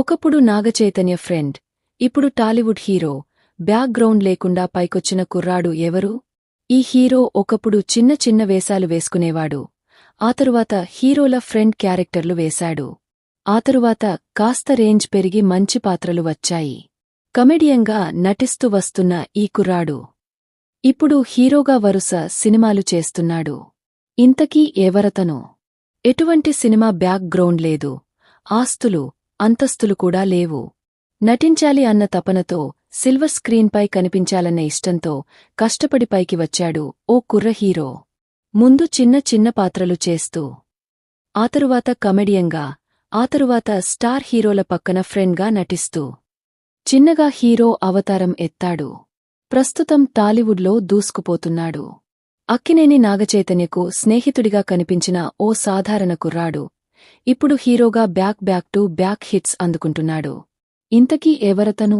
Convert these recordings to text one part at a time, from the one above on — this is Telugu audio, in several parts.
ఒకప్పుడు నాగచైతన్య ఫ్రెండ్, ఇప్పుడు టాలీవుడ్ హీరో. బ్యాక్గ్రౌండ్ లేకుండా పైకొచ్చిన కుర్రాడు ఎవరు? ఈ హీరో ఒకప్పుడు చిన్న చిన్న వేషాలు వేసుకునేవాడు. ఆ తరువాత హీరోల ఫ్రెండ్ క్యారెక్టర్లు వేశాడు. ఆ తరువాత కాస్త రేంజ్ పెరిగి మంచి పాత్రలు వచ్చాయి. కమెడియన్గా నటిస్తూ వస్తున్న ఈ కుర్రాడు ఇప్పుడు హీరోగా వరుస సినిమాలు చేస్తున్నాడు. ఇంతకీ ఎవరతను? ఎటువంటి సినిమా బ్యాక్ గ్రౌండ్ లేదు, ఆస్తులు అంతస్తులు కూడా లేవు. నటించాలి అన్న తపనతో, సిల్వర్ స్క్రీన్పై కనిపించాలన్న ఇష్టంతో కష్టపడి పైకి వచ్చాడు ఓ కుర్ర హీరో. ముందు చిన్న చిన్న పాత్రలు చేస్తూ, ఆ తరువాత కమెడియన్గా, ఆ తరువాత స్టార్ హీరోల పక్కన ఫ్రెండ్గా నటిస్తూ చిన్నగా హీరో అవతారం ఎత్తాడు. ప్రస్తుతం టాలీవుడ్లో దూసుకుపోతున్నాడు. అక్కినేని నాగచైతన్యకు స్నేహితుడిగా కనిపించిన ఓ సాధారణ కుర్రాడు ఇప్పుడు హీరోగా బ్యాక్ టు బ్యాక్ హిట్స్ అందుకుంటున్నాడు. ఇంతకీ ఎవరతను?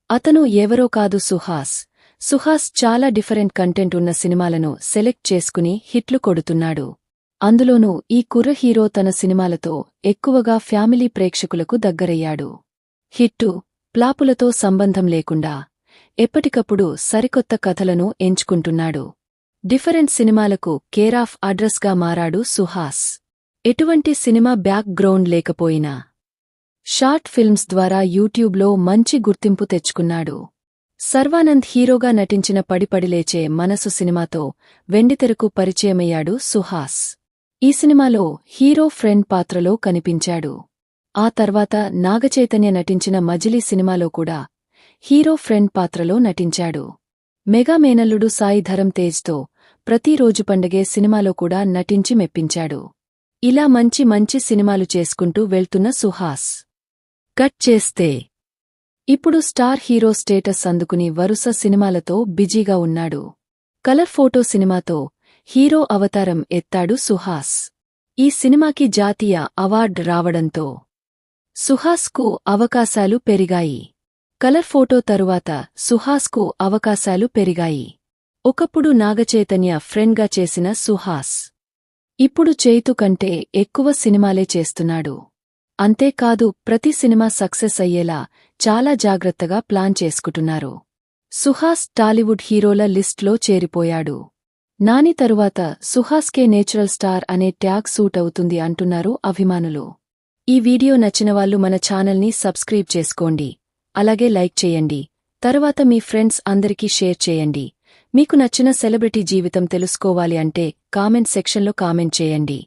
అతను ఎవరో కాదు, సుహాస్. సుహాస్ చాలా డిఫరెంట్ కంటెంట్ ఉన్న సినిమాలను సెలెక్ట్ చేసుకుని హిట్లు కొడుతున్నాడు. అందులోనూ ఈ కుర్ర హీరో తన సినిమాలతో ఎక్కువగా ఫ్యామిలీ ప్రేక్షకులకు దగ్గరయ్యాడు. హిట్టు, ప్లాపులతో సంబంధం లేకుండా ఎప్పటికప్పుడు సరికొత్త కథలను ఎంచుకుంటున్నాడు. డిఫరెంట్ సినిమాలకు కేరాఫ్ అడ్రస్గా మారాడు సుహాస్. ఎటువంటి సినిమా బ్యాక్ గ్రౌండ్ లేకపోయినా షార్ట్ ఫిల్మ్స్ ద్వారా యూట్యూబ్లో మంచి గుర్తింపు తెచ్చుకున్నాడు. సర్వానంద్ హీరోగా నటించిన పడిపడిలేచే మనసు సినిమాతో వెండితెరకు పరిచయమయ్యాడు సుహాస్. ఈ సినిమాలో హీరో ఫ్రెండ్ పాత్రలో కనిపించాడు. ఆ తర్వాత నాగచైతన్య నటించిన మజిలీ సినిమాలో కూడా హీరో ఫ్రెండ్ పాత్రలో నటించాడు. మెగా మేనల్లుడు సాయి ధరమ్ తేజ్తో ప్రతిరోజు పండగే సినిమాలో కూడా నటించి మెప్పించాడు. ఇలా మంచి మంచి సినిమాలు చేసుకుంటూ వెళ్తున్న సుహాస్ కట్ చేస్తే ఇప్పుడు స్టార్ హీరో స్టేటస్ అందుకుని వరుస సినిమాలతో బిజీగా ఉన్నాడు. కలర్ ఫోటో సినిమాతో హీరో అవతారం ఎత్తాడు సుహాస్. ఈ సినిమాకి జాతీయ అవార్డు రావడంతో సుహాస్కు అవకాశాలు పెరిగాయి. కలర్ ఫోటో తరువాత సుహాస్కు అవకాశాలు పెరిగాయి. ఒకప్పుడు నాగచైతన్య ఫ్రెండ్గా చేసిన సుహాస్ ఇప్పుడు చైతు కంటే ఎక్కువ సినిమాలే చేస్తున్నాడు. అంతేకాదు, ప్రతి సినిమా సక్సెస్ అయ్యేలా చాలా జాగ్రత్తగా ప్లాన్ చేసుకుంటున్నారు. సుహాస్ టాలీవుడ్ హీరోల లిస్ట్లో చేరిపోయాడు. నాని తరువాత సుహాస్కే నేచురల్ స్టార్ అనే ట్యాగ్ సూట్ అవుతుంది అంటున్నారు అభిమానులు. ఈ వీడియో నచ్చినవాళ్లు మన ఛానల్ని సబ్స్క్రైబ్ చేసుకోండి, అలాగే లైక్ చేయండి. తరువాత మీ ఫ్రెండ్స్ అందరికీ షేర్ చేయండి. మీకు నచ్చిన సెలబ్రిటీ జీవితం తెలుసుకోవాలి అంటే కామెంట్ సెక్షన్లో కామెంట్ చేయండి.